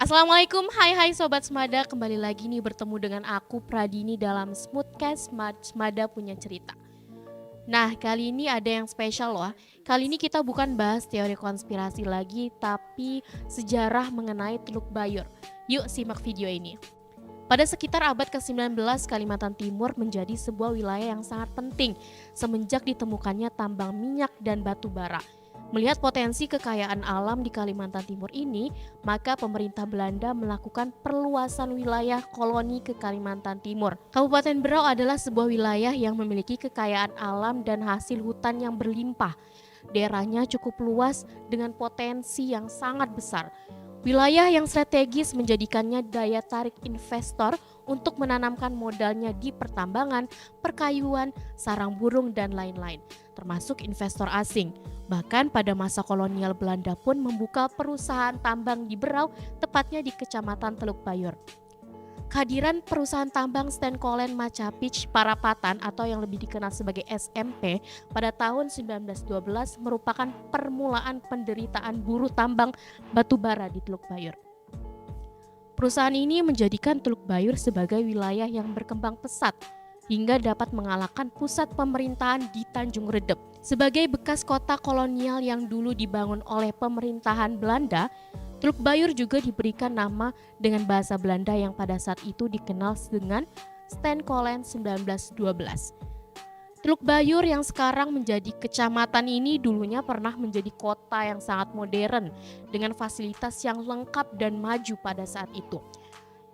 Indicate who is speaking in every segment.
Speaker 1: Assalamualaikum, hai Sobat Semada. Kembali lagi nih bertemu dengan aku Pradini dalam Smoothcast Semada Punya Cerita. Nah, kali ini ada yang spesial loh. Kali ini kita bukan bahas teori konspirasi lagi, tapi sejarah mengenai Teluk Bayur. Yuk simak video ini. Pada sekitar abad ke-19, Kalimantan Timur menjadi sebuah wilayah yang sangat penting semenjak ditemukannya tambang minyak dan batu bara. Melihat potensi kekayaan alam di Kalimantan Timur ini, maka pemerintah Belanda melakukan perluasan wilayah koloni ke Kalimantan Timur. Kabupaten Berau adalah sebuah wilayah yang memiliki kekayaan alam dan hasil hutan yang berlimpah. Daerahnya cukup luas dengan potensi yang sangat besar. Wilayah yang strategis menjadikannya daya tarik investor untuk menanamkan modalnya di pertambangan, perkayuan, sarang burung, dan lain-lain, termasuk investor asing. Bahkan pada masa kolonial Belanda pun membuka perusahaan tambang di Berau, tepatnya di Kecamatan Teluk Bayur. Kehadiran perusahaan tambang Steenkolen Macapitch Parapatan atau yang lebih dikenal sebagai SMP pada tahun 1912 merupakan permulaan penderitaan buruh tambang batu bara di Teluk Bayur. Perusahaan ini menjadikan Teluk Bayur sebagai wilayah yang berkembang pesat hingga dapat mengalahkan pusat pemerintahan di Tanjung Redep. Sebagai bekas kota kolonial yang dulu dibangun oleh pemerintahan Belanda, Teluk Bayur juga diberikan nama dengan bahasa Belanda yang pada saat itu dikenal dengan Steenkolen 1912. Teluk Bayur yang sekarang menjadi kecamatan ini dulunya pernah menjadi kota yang sangat modern dengan fasilitas yang lengkap dan maju pada saat itu,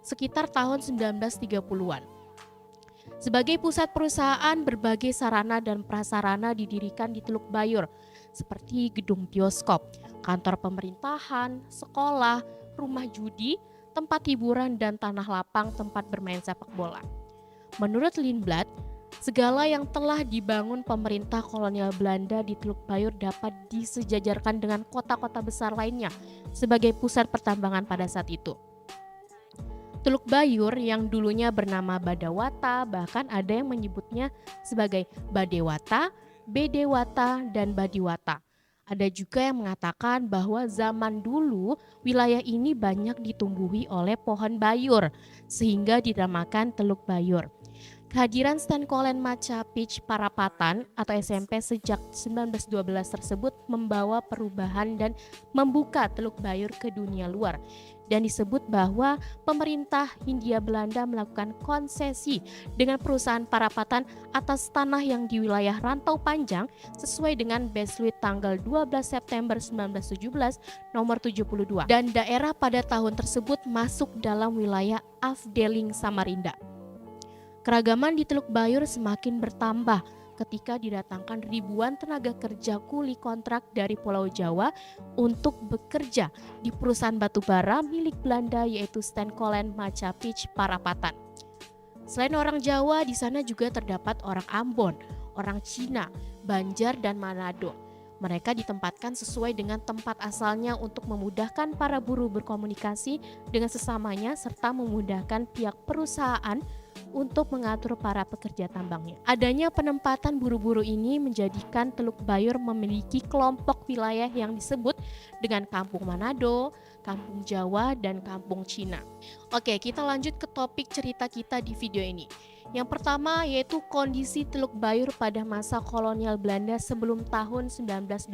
Speaker 1: sekitar tahun 1930-an. Sebagai pusat perusahaan, berbagai sarana dan prasarana didirikan di Teluk Bayur, seperti gedung bioskop, kantor pemerintahan, sekolah, rumah judi, tempat hiburan, dan tanah lapang tempat bermain sepak bola. Menurut Lindblad, segala yang telah dibangun pemerintah kolonial Belanda di Teluk Bayur dapat disejajarkan dengan kota-kota besar lainnya sebagai pusat pertambangan pada saat itu. Teluk Bayur yang dulunya bernama Badawata, bahkan ada yang menyebutnya sebagai Badewata, Bedewata, dan Badiwata. Ada juga yang mengatakan bahwa zaman dulu wilayah ini banyak ditumbuhi oleh pohon bayur sehingga dinamakan Teluk Bayur. Kehadiran Steenkolen Macapitch Parapatan atau SMP sejak 1912 tersebut membawa perubahan dan membuka Teluk Bayur ke dunia luar. Dan disebut bahwa pemerintah Hindia Belanda melakukan konsesi dengan perusahaan Parapatan atas tanah yang di wilayah Rantau Panjang sesuai dengan Besluit tanggal 12 September 1917 nomor 72. Dan daerah pada tahun tersebut masuk dalam wilayah Afdeling Samarinda. Keragaman di Teluk Bayur semakin bertambah ketika didatangkan ribuan tenaga kerja kuli kontrak dari Pulau Jawa untuk bekerja di perusahaan batubara milik Belanda yaitu Steenkolen Macapitch Parapatan. Selain orang Jawa, di sana juga terdapat orang Ambon, orang Cina, Banjar, dan Manado. Mereka ditempatkan sesuai dengan tempat asalnya untuk memudahkan para buruh berkomunikasi dengan sesamanya serta memudahkan pihak perusahaan untuk mengatur para pekerja tambangnya. Adanya penempatan buru-buru ini menjadikan Teluk Bayur memiliki kelompok wilayah yang disebut dengan Kampung Manado, Kampung Jawa, dan Kampung Cina. Oke, kita lanjut ke topik cerita kita di video ini. Yang pertama yaitu kondisi Teluk Bayur pada masa kolonial Belanda sebelum tahun 1926.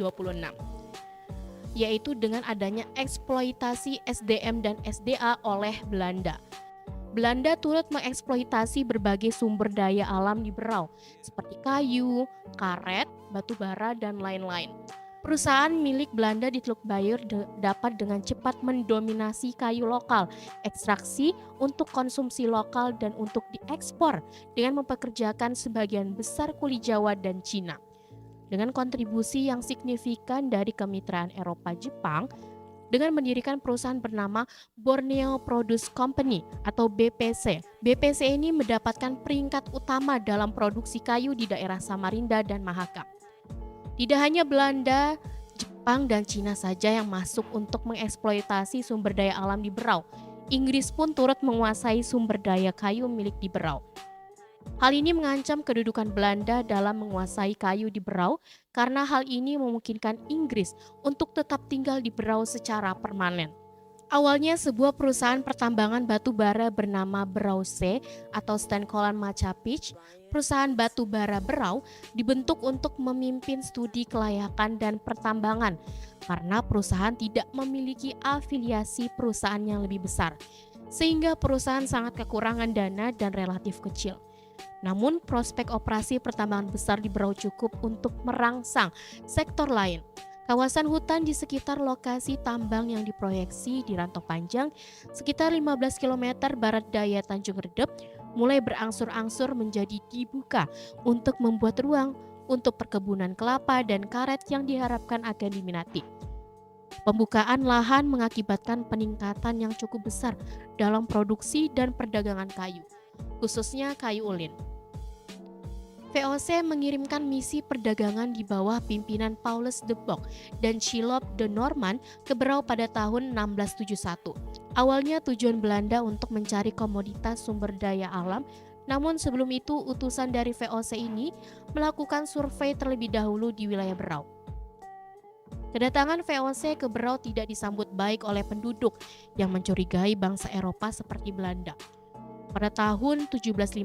Speaker 1: Yaitu dengan adanya eksploitasi SDM dan SDA oleh Belanda. Belanda turut mengeksploitasi berbagai sumber daya alam di Berau, seperti kayu, karet, batu bara, dan lain-lain. Perusahaan milik Belanda di Teluk Bayur dapat dengan cepat mendominasi kayu lokal, ekstraksi untuk konsumsi lokal dan untuk diekspor dengan mempekerjakan sebagian besar kuli Jawa dan Cina. Dengan kontribusi yang signifikan dari kemitraan Eropa-Jepang, dengan mendirikan perusahaan bernama Borneo Produce Company atau BPC. BPC ini mendapatkan peringkat utama dalam produksi kayu di daerah Samarinda dan Mahakam. Tidak hanya Belanda, Jepang, dan Cina saja yang masuk untuk mengeksploitasi sumber daya alam di Berau. Inggris pun turut menguasai sumber daya kayu milik di Berau. Hal ini mengancam kedudukan Belanda dalam menguasai kayu di Berau karena hal ini memungkinkan Inggris untuk tetap tinggal di Berau secara permanen. Awalnya sebuah perusahaan pertambangan batu bara bernama Brause atau Stenkolan Machapich, perusahaan batu bara Berau, dibentuk untuk memimpin studi kelayakan dan pertambangan karena perusahaan tidak memiliki afiliasi perusahaan yang lebih besar, sehingga perusahaan sangat kekurangan dana dan relatif kecil. Namun prospek operasi pertambangan besar di Berau cukup untuk merangsang sektor lain. Kawasan hutan di sekitar lokasi tambang yang diproyeksi di Rantau Panjang, sekitar 15 km barat daya Tanjung Redep, mulai berangsur-angsur menjadi dibuka untuk membuat ruang untuk perkebunan kelapa dan karet yang diharapkan akan diminati. Pembukaan lahan mengakibatkan peningkatan yang cukup besar dalam produksi dan perdagangan kayu, khususnya kayu ulin. VOC mengirimkan misi perdagangan di bawah pimpinan Paulus de Bock dan Schilop de Norman ke Berau pada tahun 1671. Awalnya tujuan Belanda untuk mencari komoditas sumber daya alam, namun sebelum itu utusan dari VOC ini melakukan survei terlebih dahulu di wilayah Berau. Kedatangan VOC ke Berau tidak disambut baik oleh penduduk yang mencurigai bangsa Eropa seperti Belanda. Pada tahun 1756,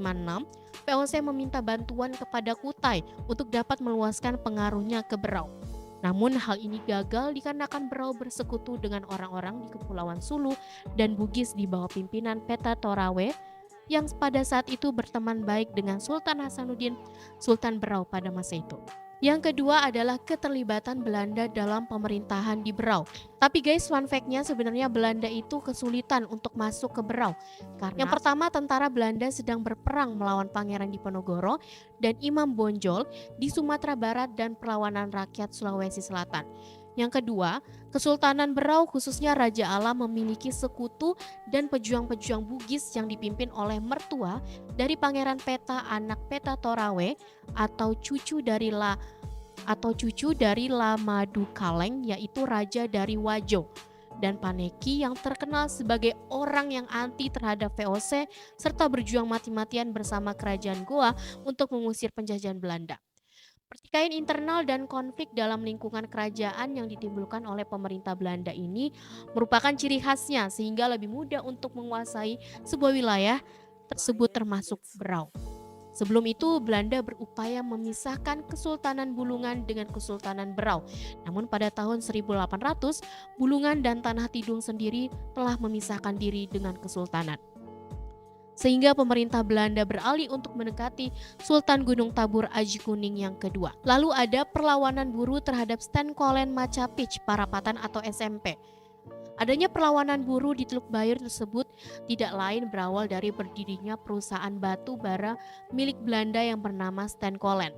Speaker 1: VOC meminta bantuan kepada Kutai untuk dapat meluaskan pengaruhnya ke Berau. Namun hal ini gagal dikarenakan Berau bersekutu dengan orang-orang di Kepulauan Sulu dan Bugis di bawah pimpinan Peta Torawe yang pada saat itu berteman baik dengan Sultan Hasanuddin, Sultan Berau pada masa itu. Yang kedua adalah keterlibatan Belanda dalam pemerintahan di Berau. Tapi guys, fun fact-nya sebenarnya Belanda itu kesulitan untuk masuk ke Berau. Karena yang pertama, tentara Belanda sedang berperang melawan Pangeran Diponegoro dan Imam Bonjol di Sumatera Barat dan perlawanan rakyat Sulawesi Selatan. Yang kedua, Kesultanan Berau khususnya Raja Alam memiliki sekutu dan pejuang-pejuang Bugis yang dipimpin oleh mertua dari Pangeran Peta anak Peta Torawe atau cucu dari Lamadu Kaleng, yaitu Raja dari Wajo, dan Paneki yang terkenal sebagai orang yang anti terhadap VOC serta berjuang mati-matian bersama kerajaan Goa untuk mengusir penjajahan Belanda. Pertikaian internal dan konflik dalam lingkungan kerajaan yang ditimbulkan oleh pemerintah Belanda ini merupakan ciri khasnya sehingga lebih mudah untuk menguasai sebuah wilayah tersebut termasuk Berau. Sebelum itu Belanda berupaya memisahkan Kesultanan Bulungan dengan Kesultanan Berau. Namun pada tahun 1800 Bulungan dan Tanah Tidung sendiri telah memisahkan diri dengan kesultanan. Sehingga pemerintah Belanda beralih untuk mendekati Sultan Gunung Tabur Aji Kuning yang kedua. Lalu ada perlawanan buruh terhadap Stenkolen Machapich Parapatan atau SMP. Adanya perlawanan buruh di Teluk Bayur tersebut tidak lain berawal dari berdirinya perusahaan batu bara milik Belanda yang bernama Stenkolen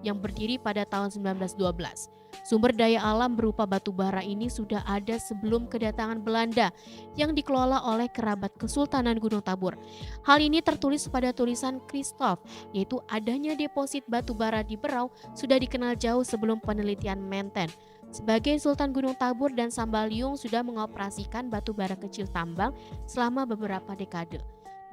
Speaker 1: yang berdiri pada tahun 1912. Sumber daya alam berupa batu bara ini sudah ada sebelum kedatangan Belanda yang dikelola oleh kerabat Kesultanan Gunung Tabur. Hal ini tertulis pada tulisan Christoph, yaitu adanya deposit batu bara di Berau sudah dikenal jauh sebelum penelitian Menten. Sebagai Sultan Gunung Tabur dan Sambaliung sudah mengoperasikan batu bara kecil tambang selama beberapa dekade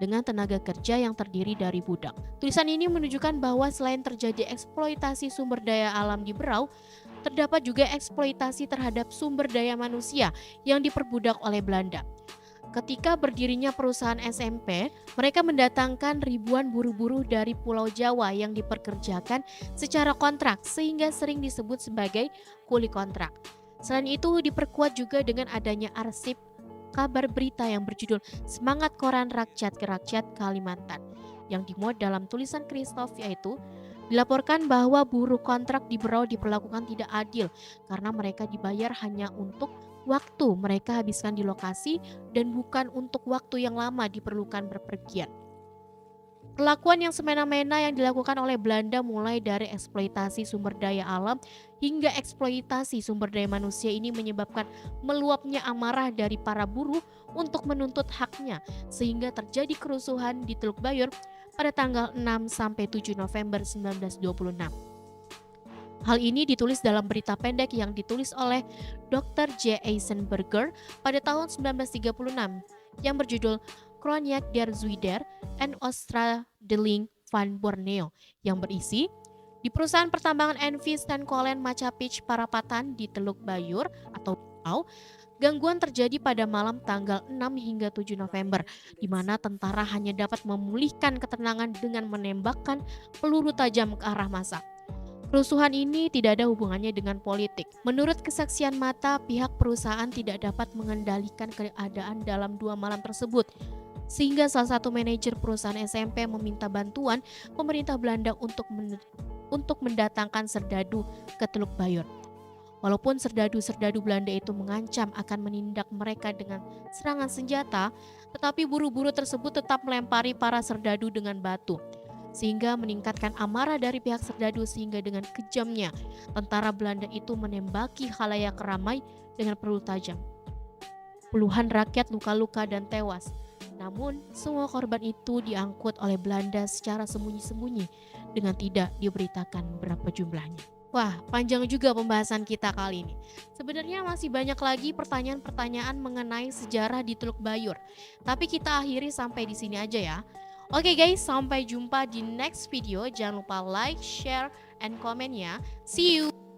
Speaker 1: dengan tenaga kerja yang terdiri dari budak. Tulisan ini menunjukkan bahwa selain terjadi eksploitasi sumber daya alam di Berau, terdapat juga eksploitasi terhadap sumber daya manusia yang diperbudak oleh Belanda. Ketika berdirinya perusahaan SMP, mereka mendatangkan ribuan buruh-buruh dari Pulau Jawa yang diperkerjakan secara kontrak sehingga sering disebut sebagai kuli kontrak. Selain itu diperkuat juga dengan adanya arsip kabar berita yang berjudul Semangat Koran Rakyat ke Rakyat Kalimantan yang dimuat dalam tulisan Christoph, yaitu dilaporkan bahwa buruh kontrak di Berau diperlakukan tidak adil karena mereka dibayar hanya untuk waktu mereka habiskan di lokasi dan bukan untuk waktu yang lama diperlukan berpergian. Perlakuan yang semena-mena yang dilakukan oleh Belanda mulai dari eksploitasi sumber daya alam hingga eksploitasi sumber daya manusia ini menyebabkan meluapnya amarah dari para buruh untuk menuntut haknya sehingga terjadi kerusuhan di Teluk Bayur pada tanggal 6-7 November 1926. Hal ini ditulis dalam berita pendek yang ditulis oleh Dr. J. Eisenberger pada tahun 1936 yang berjudul Kroniek der Zuider en Oosterdeling van Borneo yang berisi di perusahaan pertambangan NV Stenkolen Machapich Parapatan di Teluk Bayur atau Berau, Gangguan terjadi pada malam tanggal 6 hingga 7 November, di mana tentara hanya dapat memulihkan ketenangan dengan menembakkan peluru tajam ke arah massa. Kerusuhan ini tidak ada hubungannya dengan politik. Menurut kesaksian mata, pihak perusahaan tidak dapat mengendalikan keadaan dalam 2 malam tersebut, sehingga salah satu manajer perusahaan SMP meminta bantuan pemerintah Belanda untuk mendatangkan serdadu ke Teluk Bayur. Walaupun serdadu-serdadu Belanda itu mengancam akan menindak mereka dengan serangan senjata, tetapi buru-buru tersebut tetap melempari para serdadu dengan batu, sehingga meningkatkan amarah dari pihak serdadu sehingga dengan kejamnya tentara Belanda itu menembaki khalayak ramai dengan peluru tajam. Puluhan rakyat luka-luka dan tewas. Namun, semua korban itu diangkut oleh Belanda secara sembunyi-sembunyi dengan tidak diberitakan berapa jumlahnya. Wah, panjang juga pembahasan kita kali ini. Sebenarnya masih banyak lagi pertanyaan-pertanyaan mengenai sejarah di Teluk Bayur. Tapi kita akhiri sampai di sini aja ya. Oke guys, sampai jumpa di next video. Jangan lupa like, share, and comment ya. See you!